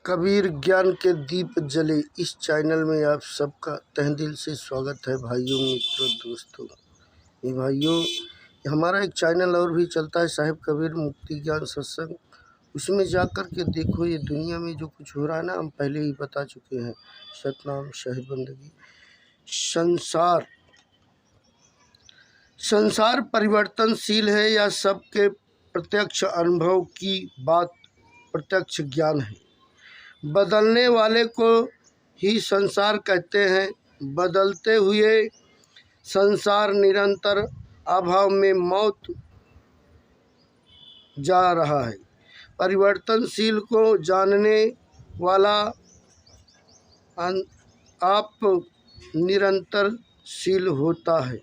कबीर ज्ञान के दीप जले इस चैनल में आप सबका तहे दिल से स्वागत है भाइयों, मित्रों, दोस्तों। ये भाइयों, हमारा एक चैनल और भी चलता है, साहिब कबीर मुक्ति ज्ञान सत्संग। उसमें जाकर के देखो, ये दुनिया में जो कुछ हो रहा है ना, हम पहले ही बता चुके हैं। सतनाम शहीद बंदगी। संसार परिवर्तनशील है, या सबके प्रत्यक्ष अनुभव की बात प्रत्यक्ष ज्ञान है। बदलने वाले को ही संसार कहते हैं। बदलते हुए संसार निरंतर अभाव में मौत जा रहा है। परिवर्तनशील को जानने वाला आप निरंतरशील होता है।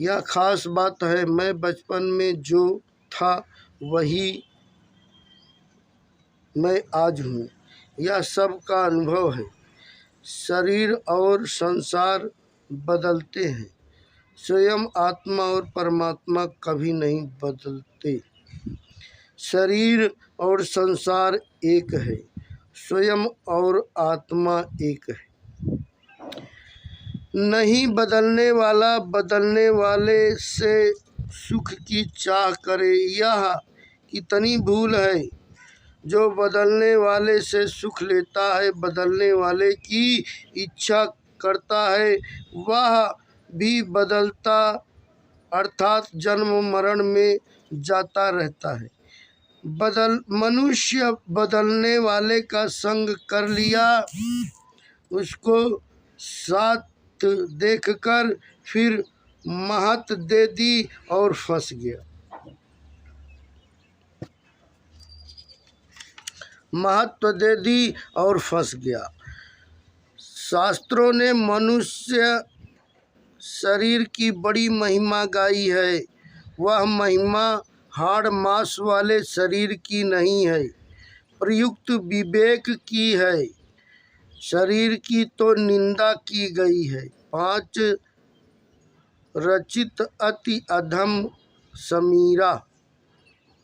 यह खास बात है। मैं बचपन में जो था वही मैं आज हूँ, यह सब का अनुभव है। शरीर और संसार बदलते हैं, स्वयं आत्मा और परमात्मा कभी नहीं बदलते। शरीर और संसार एक है, स्वयं और आत्मा एक है। नहीं बदलने वाला बदलने वाले से सुख की चाह करे, यह कितनी भूल है। जो बदलने वाले से सुख लेता है, बदलने वाले की इच्छा करता है, वह भी बदलता अर्थात जन्म मरण में जाता रहता है। मनुष्य बदलने वाले का संग कर लिया, उसको साथ देखकर फिर महत्व दे दी और फंस गया। महत्व दे दी और फंस गया। शास्त्रों ने मनुष्य शरीर की बड़ी महिमा गाई है। वह महिमा हाड़ मांस वाले शरीर की नहीं है, प्रयुक्त विवेक की है। शरीर की तो निंदा की गई है। 5 रचित अति अधम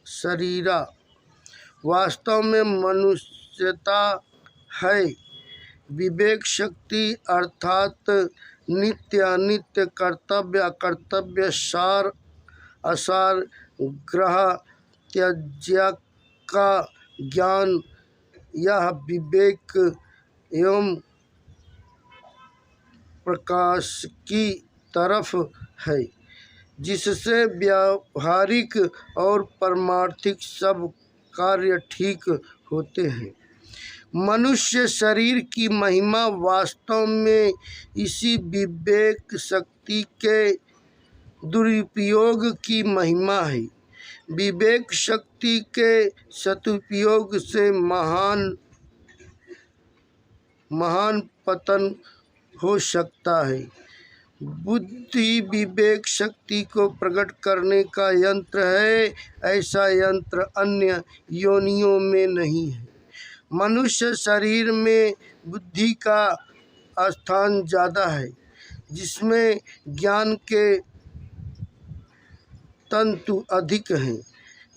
शरीरा वास्तव में मनुष्यता है। विवेक शक्ति अर्थात नित्य अनित्य, कर्तव्य अकर्तव्य, सार असार, ग्रह त्याज्य का ज्ञान, यह विवेक एवं प्रकाश की तरफ है, जिससे व्यावहारिक और पारमार्थिक सब कार्य ठीक होते हैं। मनुष्य शरीर की महिमा वास्तव में इसी विवेक शक्ति के दुरुपयोग की महिमा है। विवेक शक्ति के सदुपयोग से महान पतन हो सकता है। बुद्धि विवेक शक्ति को प्रकट करने का यंत्र है, ऐसा यंत्र अन्य योनियों में नहीं है। मनुष्य शरीर में बुद्धि का स्थान ज़्यादा है, जिसमें ज्ञान के तंतु अधिक हैं।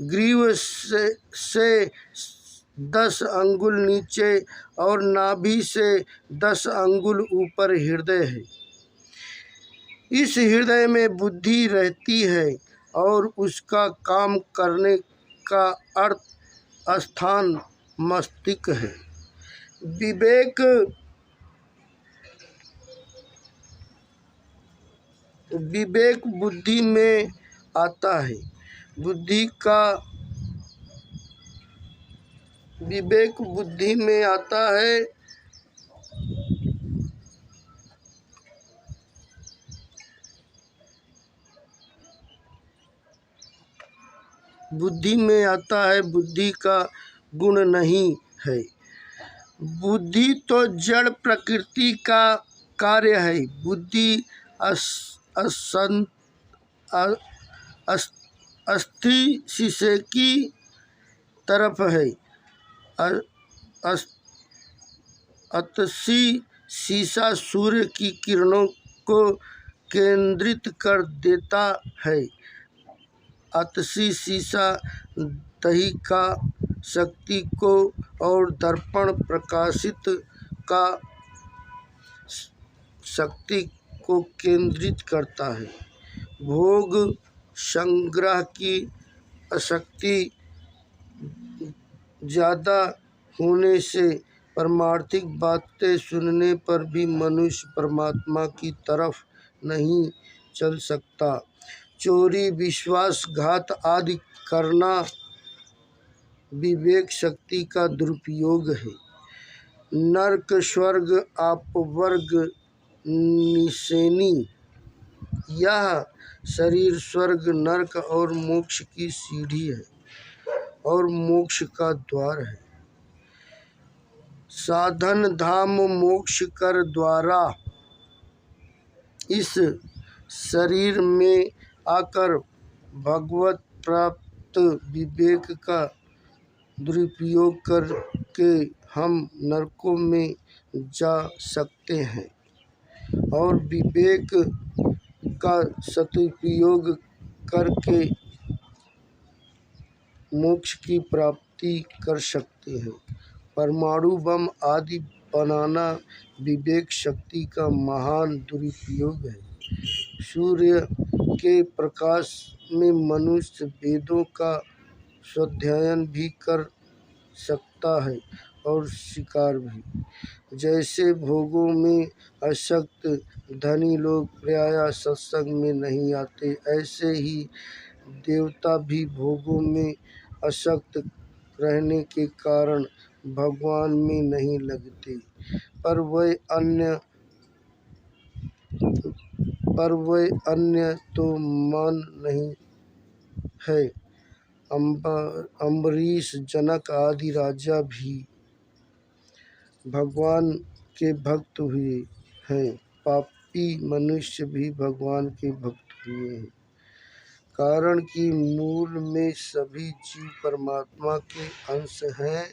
ग्रीव से 10 अंगुल नीचे और नाभि से 10 अंगुल ऊपर हृदय है। इस हृदय में बुद्धि रहती है और उसका काम करने का स्थान मस्तिष्क है। विवेक बुद्धि में आता है। विवेक बुद्धि में आता है। बुद्धि में आता है, बुद्धि का गुण नहीं है। बुद्धि तो जड़ प्रकृति का कार्य है। बुद्धि अस्थि शीशे की तरफ है। अस्थि शीशा सूर्य की किरणों को केंद्रित कर देता है। अस्थि शीशा दही का शक्ति को और दर्पण प्रकाशित का शक्ति को केंद्रित करता है। भोग संग्रह की आसक्ति ज़्यादा होने से पारमार्थिक बातें सुनने पर भी मनुष्य परमात्मा की तरफ नहीं चल सकता। चोरी, विश्वासघात आदि करना विवेक शक्ति का दुरुपयोग है। नरक, स्वर्ग, अपवर्ग, निशानी। यह शरीर स्वर्ग, नरक और मोक्ष की सीढ़ी है और मोक्ष का द्वार है। साधन धाम मोक्ष कर द्वारा इस शरीर में आकर भगवत प्राप्त विवेक का दुरुपयोग करके हम नरकों में जा सकते हैं और विवेक का सदुपयोग करके मोक्ष की प्राप्ति कर सकते हैं। परमाणु बम आदि बनाना विवेक शक्ति का महान दुरुपयोग है। सूर्य के प्रकाश में मनुष्य वेदों का स्वाध्ययन भी कर सकता है और शिकार भी। जैसे भोगों में आसक्त धनी लोग प्रायः सत्संग में नहीं आते, ऐसे ही देवता भी भोगों में आसक्त रहने के कारण भगवान में नहीं लगते, पर वे अन्य तो मान नहीं है। अम्बरीश, जनक आदि राजा भी भगवान के भक्त हुए हैं। पापी मनुष्य भी भगवान के भक्त हुए हैं, कारण कि मूल में सभी जीव परमात्मा के अंश हैं।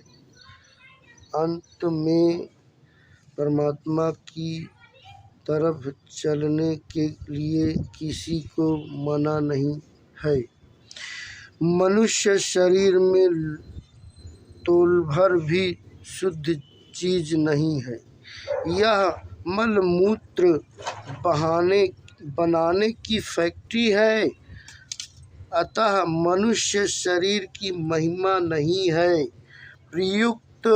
अंत में परमात्मा की तरफ चलने के लिए किसी को मना नहीं है। मनुष्य शरीर में तौल भर भी शुद्ध चीज नहीं है। यह मल मूत्र बनाने की फैक्ट्री है। अतः मनुष्य शरीर की महिमा नहीं है, प्रयुक्त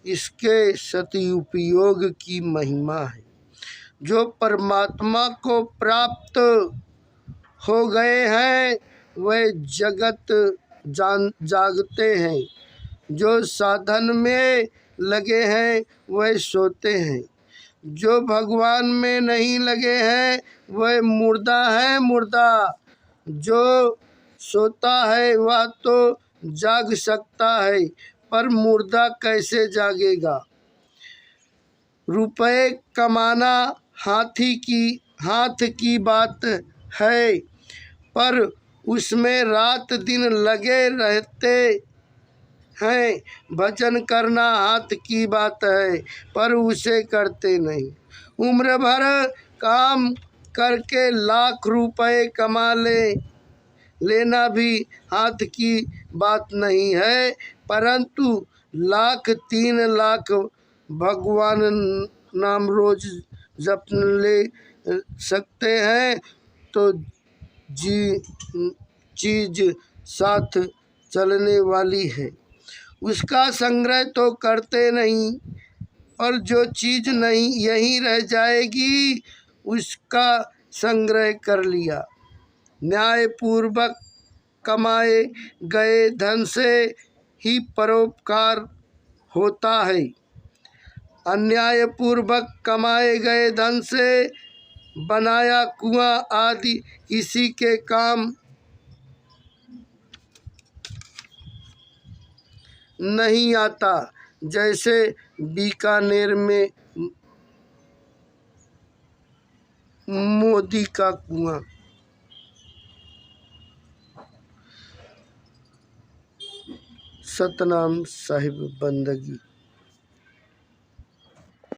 इसके सदुपयोग की महिमा है। जो परमात्मा को प्राप्त हो गए हैं वे जगत जागते हैं, जो साधन में लगे हैं वे सोते हैं। जो भगवान में नहीं लगे हैं वह मुर्दा है, मुर्दा। जो सोता है वह तो जाग सकता है, पर मुर्दा कैसे जागेगा। रुपए कमाना हाथ की बात है, पर उसमें रात दिन लगे रहते हैं। भजन करना हाथ की बात है, पर उसे करते नहीं। उम्र भर काम करके लाख रुपए कमा लेना भी हाथ की बात नहीं है, परंतु 3 लाख भगवान नाम रोज जप ले सकते हैं तो चीज साथ चलने वाली है। उसका संग्रह तो करते नहीं, और जो चीज नहीं यहीं रह जाएगी उसका संग्रह कर लिया। न्यायपूर्वक कमाए गए धन से ही परोपकार होता है। अन्यायपूर्वक कमाए गए धन से बनाया कुआं आदि किसी के काम नहीं आता। जैसे बीकानेर में मोदी का कुआं। सतनाम साहिब बंदगी।